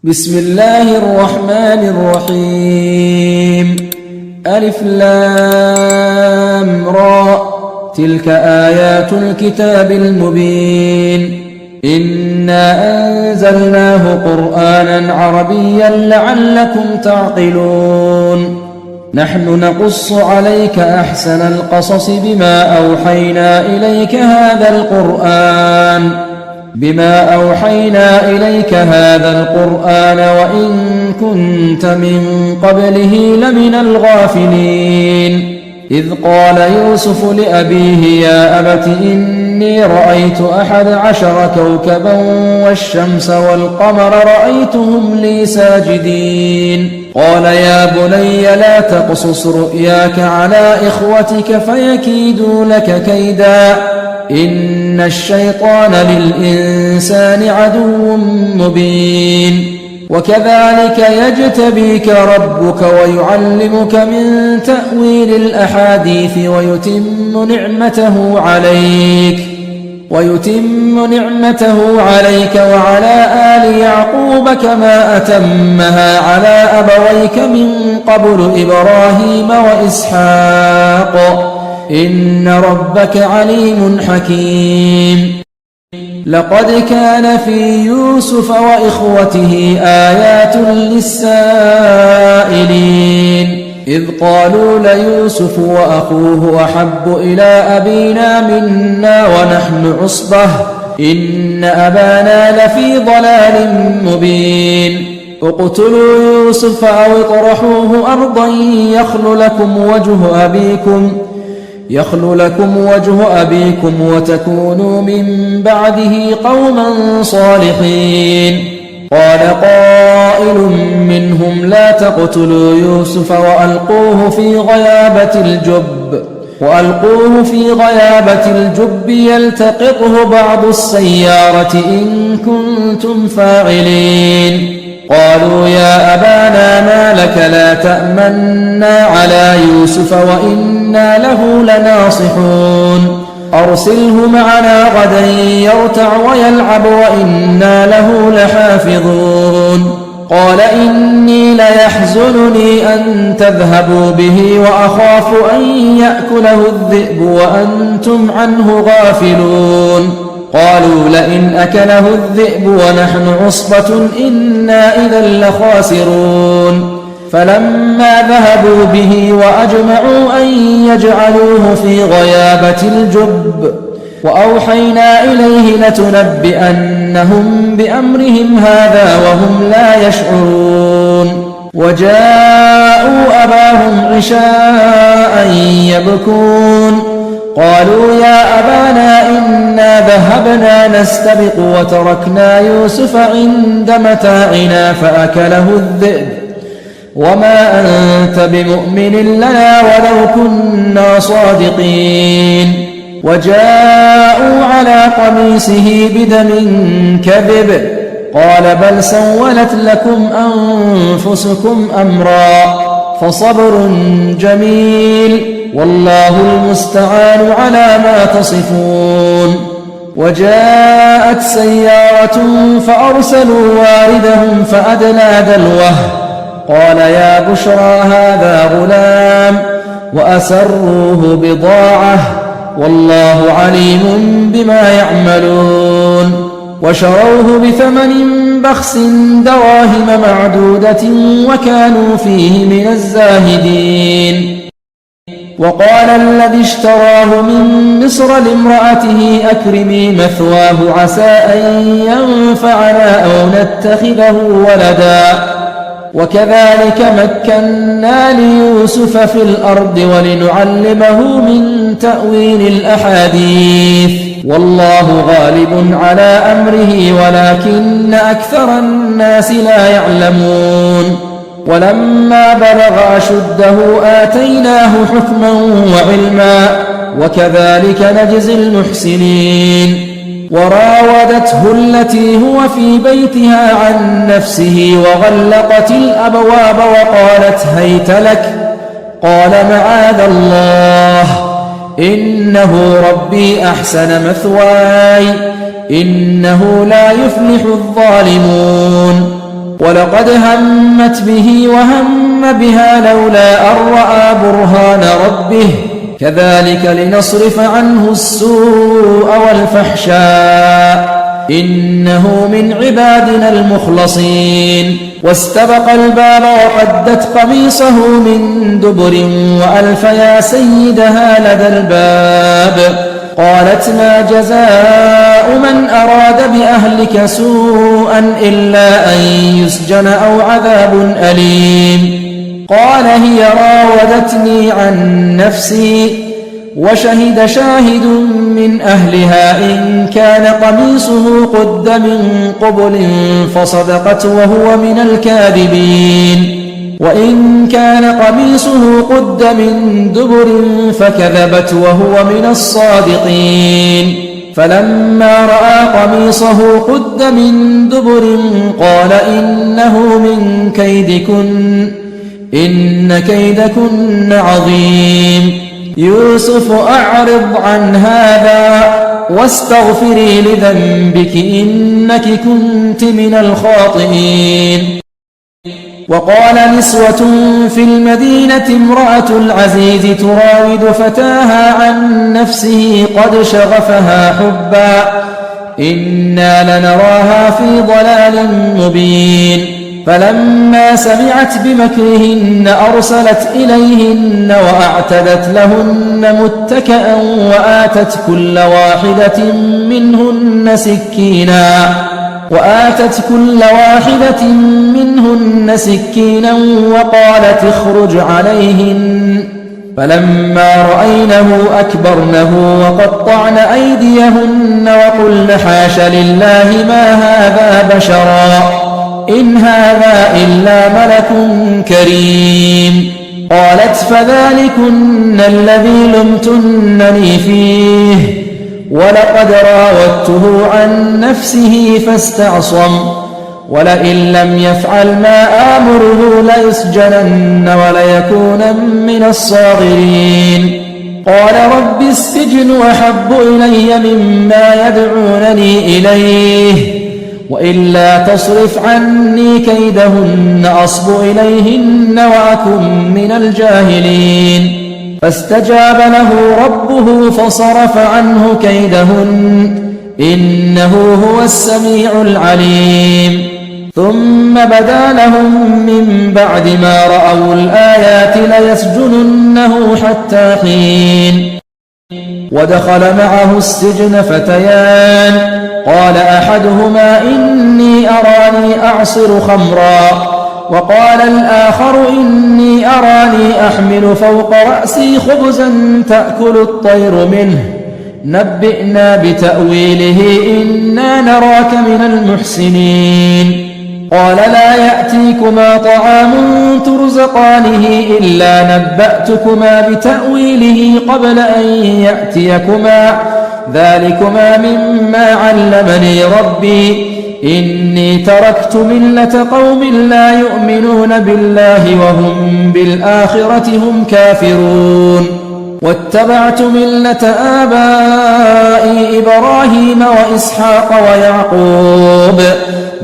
بسم الله الرحمن الرحيم. ألف لام را، تلك آيات الكتاب المبين. إنا أنزلناه قرآنا عربيا لعلكم تعقلون. نحن نقص عليك أحسن القصص بما أوحينا إليك هذا القرآن وإن كنت من قبله لمن الغافلين. إذ قال يوسف لأبيه يا أبت إني رأيت 11 كوكبا والشمس والقمر رأيتهم لي ساجدين. قال يا بني لا تقصص رؤياك على إخوتك فيكيدوا لك كيدا إن الشيطان للإنسان عدو مبين. وكذلك يجتبيك ربك ويعلمك من تأويل الأحاديث ويتم نعمته عليك وعلى آل يعقوب كما أتمها على أبويك من قبل إبراهيم وإسحاق إن ربك عليم حكيم. لقد كان في يوسف وإخوته آيات للسائلين إذ قالوا ليوسف وأخوه أحب إلى أبينا منا ونحن عصبة إن أبانا لفي ضلال مبين. اقتلوا يوسف أو اطرحوه أرضا يخل لكم وجه أبيكم وتكونوا من بعده قوما صالحين. قال قائل منهم لا تقتلوا يوسف وألقوه في غيابة الجب يلتقطه بعض السيارة إن كنتم فاعلين. قالوا يا أبانا ما لك لا تأمنا على يوسف وإنا له لناصحون. أرسله معنا غدا يرتع ويلعب وإنا له لحافظون. قال إني ليحزنني أن تذهبوا به وأخاف أن يأكله الذئب وأنتم عنه غافلون. قالوا لئن أكله الذئب ونحن عصبة إنا إذا لخاسرون. فلما ذهبوا به وأجمعوا أن يجعلوه في غيابة الجب وأوحينا إليه لتنبئنهم بأمرهم هذا وهم لا يشعرون. وجاءوا أباهم عشاء يبكون. قالوا يا أبانا إنا ذهبنا نستبق وتركنا يوسف عند متاعنا فأكله الذئب وما أنت بمؤمن لنا ولو كنا صادقين. وجاءوا على قميصه بدم كذب قال بل سولت لكم أنفسكم أمرا فصبر جميل والله المستعان على ما تصفون. وجاءت سيارة فأرسلوا واردهم فأدلى دلوه قال يا بشرى هذا غلام وأسروه بضاعة والله عليم بما يعملون. وشروه بثمن بخس دراهم معدودة وكانوا فيه من الزاهدين. وقال الذي اشتراه من مصر لامرأته أكرمي مثواه عسى أن ينفعنا أو نتخذه ولدا. وكذلك مكنا ليوسف في الأرض ولنعلمه من تأويل الأحاديث والله غالب على أمره ولكن أكثر الناس لا يعلمون. ولما بلغ أشده آتيناه حكما وعلما وكذلك نجزي المحسنين. وراودته التي هو في بيتها عن نفسه وغلقت الأبواب وقالت هيت لك قال معاذ الله إنه ربي أحسن مثواي إنه لا يفلح الظالمون. ولقد همت به وهم بها لولا أن رأى برهان ربه كذلك لنصرف عنه السوء والفحشاء إنه من عبادنا المخلصين واستبق الباب وقدت قميصه من دبر وألف يا سيدها لدى الباب قالت ما جزاء من أراد بأهلك سوءا إلا أن يسجن أو عذاب أليم قال هي راودتني عن نفسي وشهد شاهد من أهلها إن كان قميصه قد من قبل فصدقت وهو من الكاذبين وإن كان قميصه قد من دبر فكذبت وهو من الصادقين فلما رأى قميصه قد من دبر قال إنه من كيدكن إن كيدكن عظيم يوسف أعرض عن هذا واستغفري لذنبك إنك كنت من الخاطئين وقال نسوة في المدينة امرأة العزيز تراود فتاها عن نفسه قد شغفها حبا إنا لنراها في ضلال مبين فلما سمعت بمكرهن أرسلت إليهن وأعتدت لهن متكئا وآتت كل واحدة منهن سكينا وقالت اخرج عليهن فلما رأينه أكبرنه وقطعن أيديهن وقلن حاش لله ما هذا بشرا إن هذا إلا ملك كريم قالت فذلكن الذي لمتنني فيه ولقد راودته عن نفسه فاستعصم ولئن لم يفعل ما آمره ليسجنن وليكون من الصاغرين قال رب السجن أحب إلي مما يدعونني إليه وإلا تصرف عني كيدهن أصب إليهن وأكن من الجاهلين فاستجاب له ربه فصرف عنه كيدهن إنه هو السميع العليم ثم بدا لهم من بعد ما رأوا الآيات ليسجننه حتى حين ودخل معه السجن فتيان قال أحدهما إني أراني أعصر خمرا وقال الآخر إني أراني أحمل فوق رأسي خبزا تأكل الطير منه نبئنا بتأويله إنا نراك من المحسنين قال لا يأتيكما طعام ترزقانه إلا نبأتكما بتأويله قبل أن يأتيكما ذلكما مما علمني ربي إني تركت ملة قوم لا يؤمنون بالله وهم بالآخرة هم كافرون واتبعت ملة آبائي إبراهيم وإسحاق ويعقوب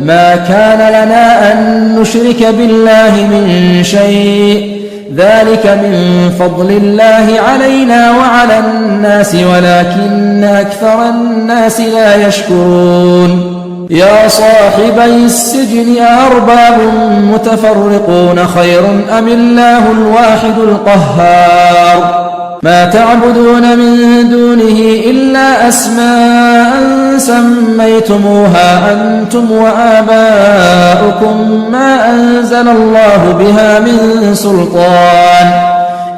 ما كان لنا أن نشرك بالله من شيء ذلك من فضل الله علينا وعلى الناس ولكن أكثر الناس لا يشكرون يا صاحبي السجن أأرباب متفرقون خير أم الله الواحد القهار ما تعبدون من دونه إلا أسماء سميتموها أنتم وآباؤكم ما أنزل الله بها من سلطان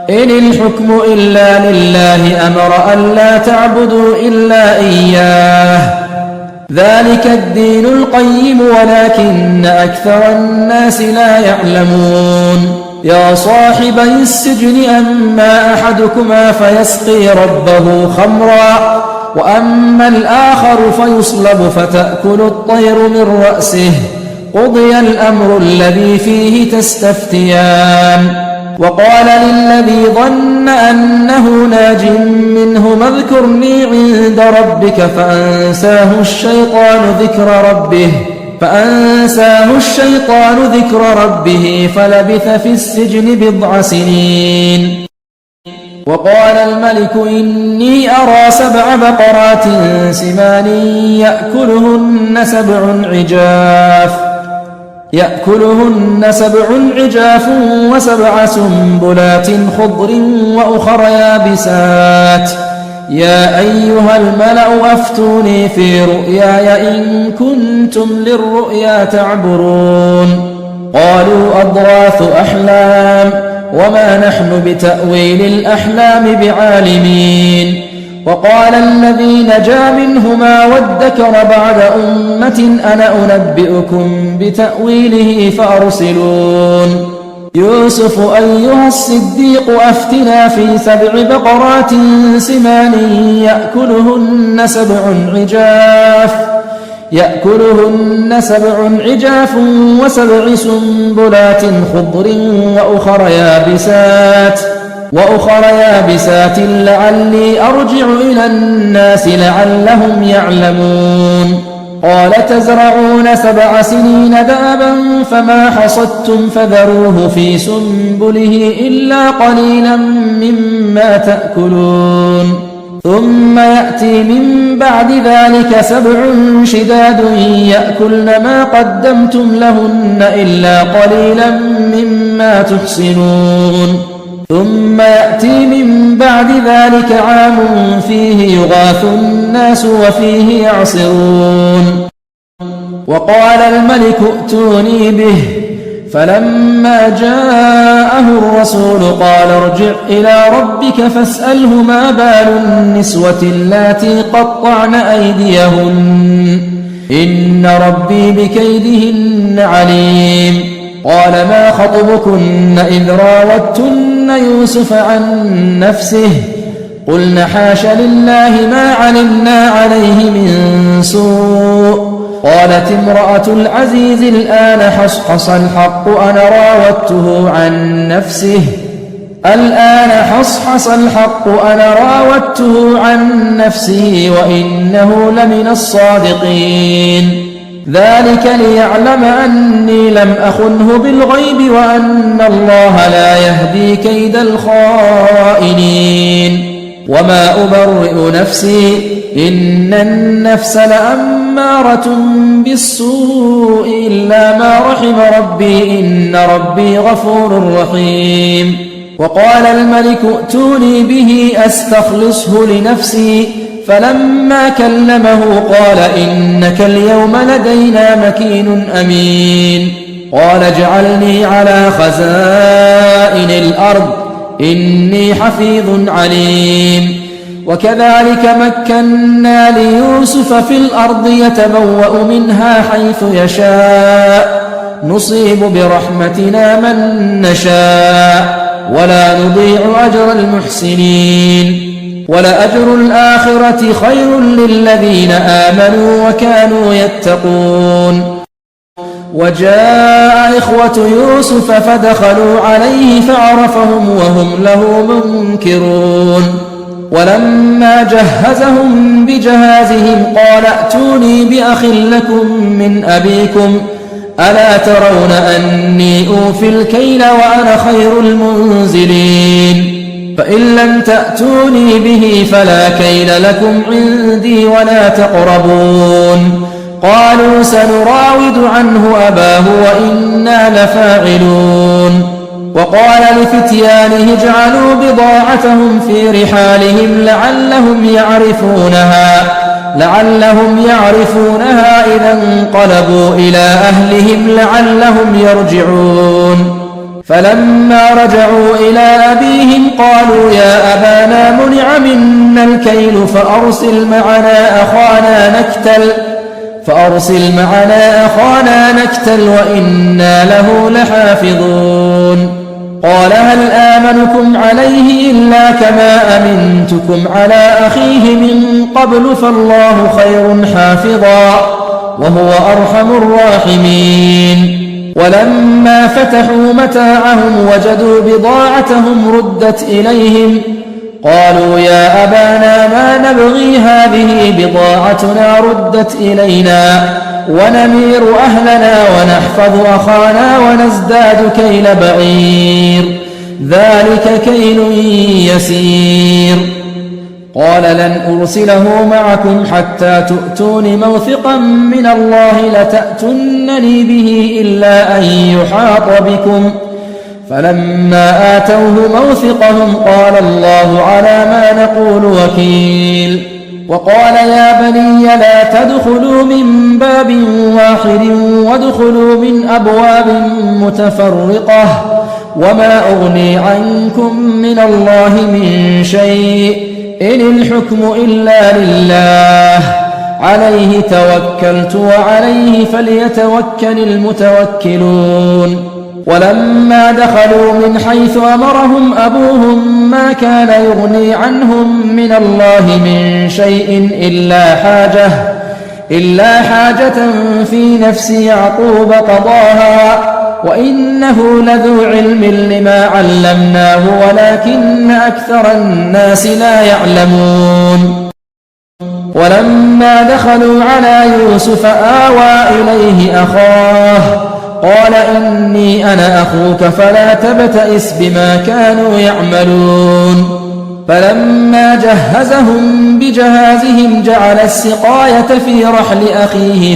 إن الحكم إلا لله أمر ألا تعبدوا إلا إياه ذلك الدين القيم ولكن أكثر الناس لا يعلمون يا صاحبي السجن أما أحدكما فيسقي ربه خمرا وأما الآخر فيصلب فتأكل الطير من رأسه قضي الأمر الذي فيه تستفتيان وقال للذي ظن أنه ناج منه اذكرني عند ربك فأنساه الشيطان ذكر ربه فأنساه الشيطان ذكر ربه فلبث في السجن 9 سنين. وقال الملك إني أرى 7 بقرات سمان يأكلهن 7 عجاف و7 سنبلات خضر وأخر يابسات. يا أيها الملأ أفتوني في رؤياي إن كنتم للرؤيا تعبرون. قالوا أضغاث أحلام وما نحن بتأويل الأحلام بعالمين. وقال الذي نجا منهما وادكر بعد أمة أنا أنبئكم بتأويله فأرسلون. يوسف أيها الصديق أفتنا في 7 بقرات سمان يأكلهن 7 عجاف و7 سنبلات خضر وأخر يابسات لعلي أرجع إلى الناس لعلهم يعلمون. قال تزرعون 7 سنين دابا فما حصدتم فذروه في سنبله إلا قليلا مما تأكلون. ثم يأتي من بعد ذلك 7 شداد يأكلن ما قدمتم لهن إلا قليلا مما تحصنون. ثم يأتي من بعد ذلك عام فيه يغاث الناس وفيه يعصرون. وقال الملك ائتوني به. فلما جاءه الرسول قال ارجع إلى ربك فاسأله ما بال النسوة اللاتي قطعن أيديهن إن ربي بكيدهن عليم. قال ما خطبكن إذ راوتن يوسف عن نفسه قلن حاش لله ما علمنا عليه من سوء. قالت امرأة العزيز الآن حصحص الحق أنا راودته عن نفسه وإنه لمن الصادقين. ذلك ليعلم أني لم أخنه بالغيب وأن الله لا يهدي كيد الخائنين. وما أبرئ نفسي إن النفس لأمارة بالسوء إلا ما رحم ربي إن ربي غفور رحيم. وقال الملك ائتوني به أستخلصه لنفسي. فلما كلمه قال إنك اليوم لدينا مكين أمين. قال اجعلني على خزائن الأرض إني حفيظ عليم. وكذلك مكنا ليوسف في الأرض يتبوأ منها حيث يشاء نصيب برحمتنا من نشاء ولا نضيع أجر المحسنين. ولأجر الآخرة خير للذين آمنوا وكانوا يتقون. وجاء إخوة يوسف فدخلوا عليه فعرفهم وهم له منكرون. ولما جهزهم بجهازهم قال ائتوني بأخ لكم من أبيكم ألا ترون أني أوفي الكيل وأنا خير المنزلين. فإن لم تأتوني به فلا كيل لكم عندي ولا تقربون. قالوا سنراود عنه أباه وإنا لفاعلون. وقال لفتيانه اجعلوا بضاعتهم في رحالهم لعلهم يعرفونها إذا انقلبوا إلى أهلهم لعلهم يرجعون. فلما رجعوا إلى أبيهم قالوا يا أبانا منع منا الكيل فأرسل معنا أخانا نكتل وإنا له لحافظون. قال هل آمنكم عليه إلا كما أمنتكم على أخيه من قبل فالله خير حافظا وهو أرحم الراحمين. ولما فتحوا متاعهم وجدوا بضاعتهم ردت إليهم قالوا يا أبانا ما نبغي هذه بضاعتنا ردت إلينا ونمير أهلنا ونحفظ أخانا ونزداد كيل بعير ذلك كيل يسير قال لن أرسله معكم حتى تؤتون موثقا من الله لتأتونني به إلا أن يحاط بكم فلما آتوه موثقهم قال الله على ما نقول وكيل وقال يا بني لا تدخلوا من باب واحد وادخلوا من أبواب متفرقة وما أغني عنكم من الله من شيء إن الحكم إلا لله عليه توكلت وعليه فليتوكل المتوكلون ولما دخلوا من حيث أمرهم أبوهم ما كان يغني عنهم من الله من شيء إلا حاجة في نفس يعقوب قضاها وإنه لذو علم لما علمناه ولكن أكثر الناس لا يعلمون ولما دخلوا على يوسف آوى إليه أخاه قال إني أنا أخوك فلا تبتئس بما كانوا يعملون فلما جهزهم بجهازهم جعل السقاية في رحل أخيه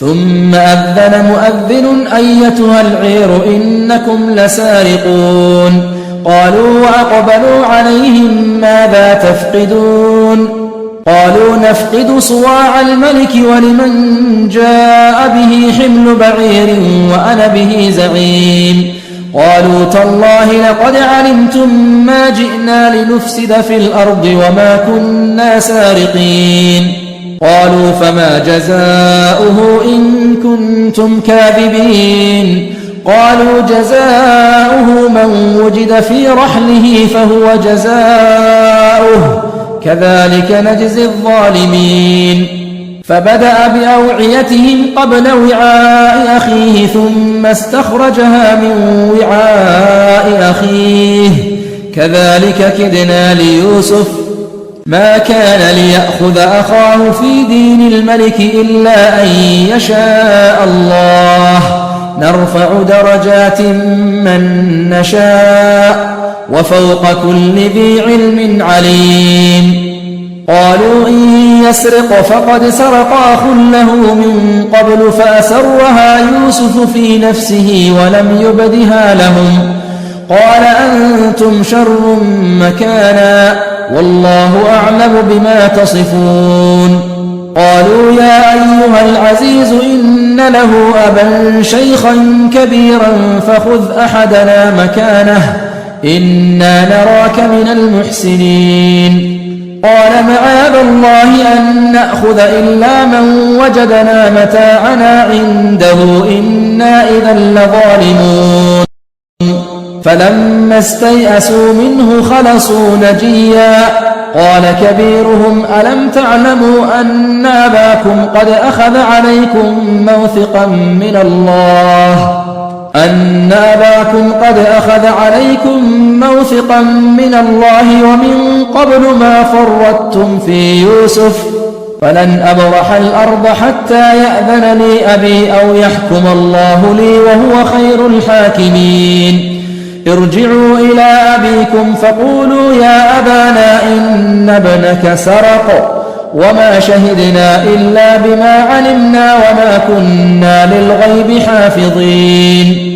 ثم أذن مؤذن أيتها العير إنكم لسارقون قالوا وأقبلوا عليهم ماذا تفقدون قالوا نفقد صواع الملك ولمن جاء به حمل بعير وأنا به زعيم قالوا تالله لقد علمتم ما جئنا لنفسد في الأرض وما كنا سارقين قالوا فما جزاؤه إن كنتم كاذبين قالوا جزاؤه من وجد في رحله فهو جزاؤه كذلك نجزي الظالمين فبدأ بأوعيتهم قبل وعاء أخيه ثم استخرجها من وعاء أخيه كذلك كدنا ليوسف ما كان ليأخذ أخاه في دين الملك إلا أن يشاء الله نرفع درجات من نشاء وفوق كل ذي علم عليم قالوا إن يسرق فقد سرق أخ له من قبل فأسرها يوسف في نفسه ولم يبدها لهم قال أنتم شر مكانا والله أعلم بما تصفون قالوا يا أيها العزيز إن له أبا شيخا كبيرا فخذ أحدنا مكانه إنا نراك من المحسنين قال معاذ الله أن نأخذ إلا من وجدنا متاعنا عنده إنا إذا لظالمون فلما استيئسوا منه خلصوا نجيا قال كبيرهم ألم تعلموا أن أباكم قد أخذ عليكم موثقا من الله ومن قبل ما فرطتم في يوسف فلن أبرح الأرض حتى يأذن لي أبي أو يحكم الله لي وهو خير الحاكمين ارجعوا إلى أبيكم فقولوا يا أبانا إن ابنك سرق وما شهدنا إلا بما علمنا وما كنا للغيب حافظين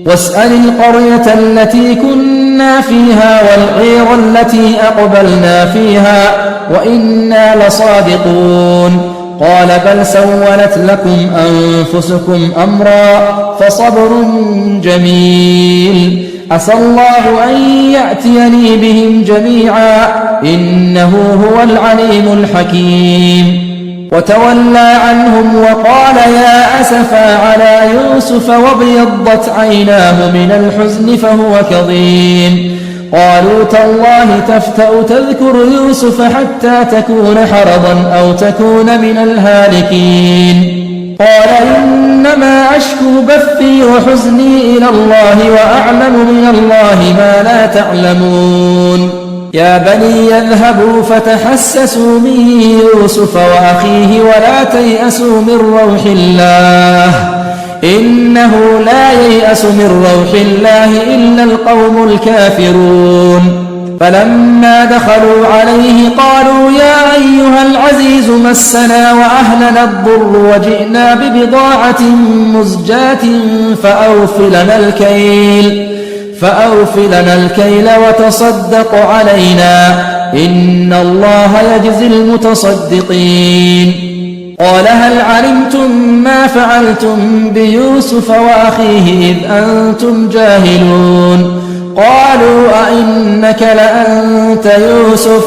واسأل القرية التي كنا فيها والعير التي أقبلنا فيها وإنا لصادقون قال بل سولت لكم أنفسكم أمرا فصبر جميل عسى الله أن يأتيني بهم جميعا إنه هو العليم الحكيم وتولى عنهم وقال يا أسفا على يوسف وابيضت عيناه من الحزن فهو كظيم قالوا تالله تفتأ تذكر يوسف حتى تكون حرضا أو تكون من الهالكين قال إنما أشكو بثي وحزني إلى الله وأعلم من الله ما لا تعلمون يا بني يذهبوا فتحسسوا من يوسف وأخيه ولا تيأسوا من روح الله إنه لا ييأس من روح الله إلا القوم الكافرون فلما دخلوا عليه قالوا يا أيها العزيز مسنا وأهلنا الضر وجئنا ببضاعة مزجاة فأوف لنا الكيل وتصدق علينا إن الله يجزي المتصدقين قال هل علمتم ما فعلتم بيوسف وأخيه إذ أنتم جاهلون قالوا أئنك لأنت يوسف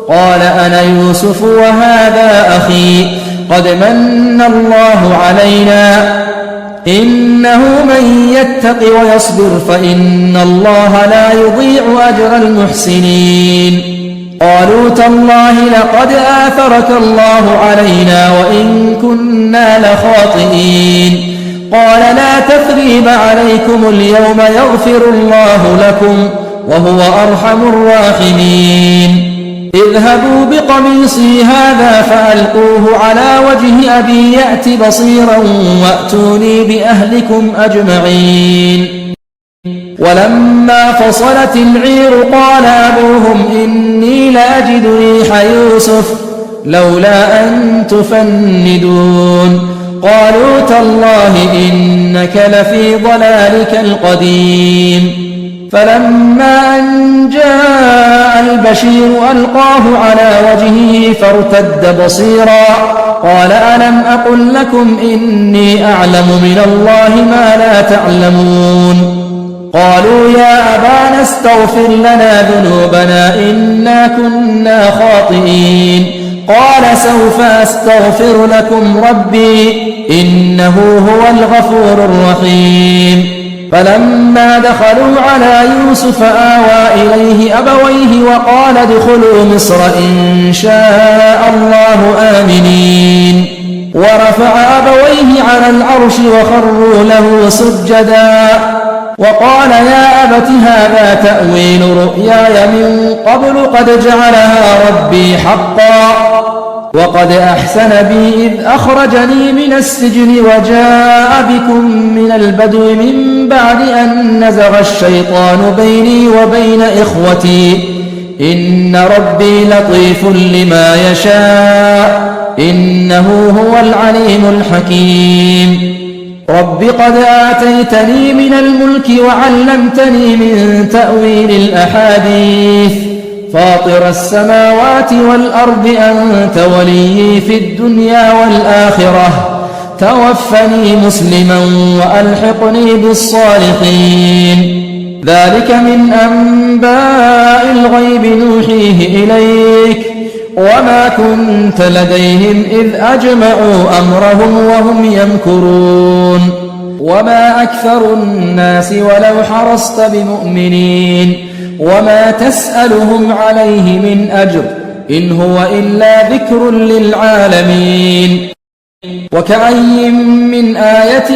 قال أنا يوسف وهذا أخي قد من الله علينا إنه من يتق ويصبر فإن الله لا يضيع أجر المحسنين قالوا تالله لقد آثرك الله علينا وإن كنا لخاطئين قال لا تثريب عليكم اليوم يغفر الله لكم وهو أرحم الراحمين اذهبوا بقميصي هذا فألقوه على وجه أبي يأت بصيرا وأتوني بأهلكم أجمعين ولما فصلت العير قال أبوهم إني لأجد ريح يوسف لولا أن تفندون قالوا تالله إنك لفي ضلالك القديم فلما أن جاء البشير ألقاه على وجهه فارتد بصيرا قال ألم أقل لكم إني أعلم من الله ما لا تعلمون قالوا يا أبانا استغفر لنا ذنوبنا إنا كنا خاطئين قال سوف أستغفر لكم ربي إنه هو الغفور الرحيم فلما دخلوا على يوسف آوى إليه أبويه وقال ادخلوا مصر إن شاء الله آمنين ورفع أبويه على العرش وخروا له سجدا وقال يا أبت هذا تأويل رؤياي من قبل قد جعلها ربي حقا وقد أحسن بي إذ أخرجني من السجن وجاء بكم من البدو من بعد أن نزغ الشيطان بيني وبين إخوتي إن ربي لطيف لما يشاء إنه هو العليم الحكيم رب قد آتيتني من الملك وعلمتني من تأويل الأحاديث فاطر السماوات والأرض أنت وليي في الدنيا والآخرة توفني مسلما وألحقني بالصالحين ذلك من أنباء الغيب نوحيه إليك وما كنت لديهم إذ أجمعوا أمرهم وهم يمكرون وما أكثر الناس ولو حرصت بمؤمنين وما تسألهم عليه من أجر إن هو إلا ذكر للعالمين وكأي من آية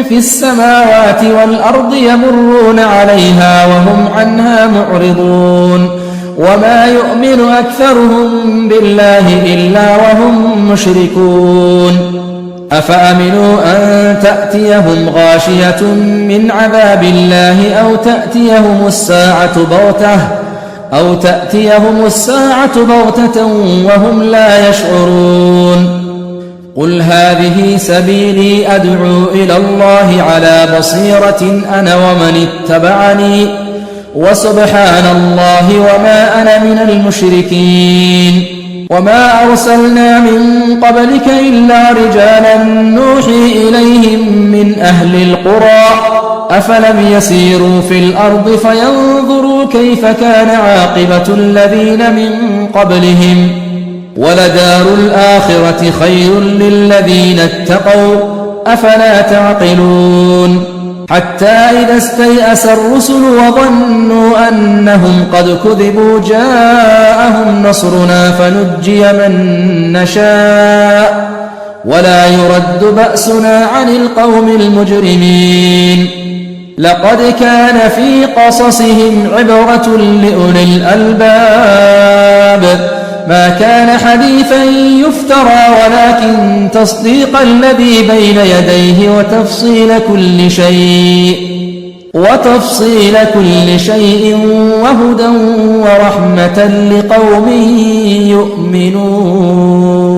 في السماوات والأرض يمرون عليها وهم عنها معرضون وما يؤمن أكثرهم بالله إلا وهم مشركون أفأمنوا أن تأتيهم غاشية من عذاب الله أو تأتيهم الساعة بغتة وهم لا يشعرون قل هذه سبيلي أدعو إلى الله على بصيرة أنا ومن اتبعني وسبحان الله وما أنا من المشركين وما أرسلنا من قبلك إلا رجالا نوحي إليهم من أهل القرى أفلم يسيروا في الأرض فينظروا كيف كان عاقبة الذين من قبلهم ولدار الآخرة خير للذين اتقوا أفلا تعقلون حتى إذا استيأس الرسل وظنوا أنهم قد كذبوا جاءهم نصرنا فنجي من نشاء ولا يرد بأسنا عن القوم المجرمين لقد كان في قصصهم عبرة لأولي الألباب ما كان حديثا يفترى ولكن تصديق الذي بين يديه وتفصيل كل شيء وهدى ورحمة لقوم يؤمنون.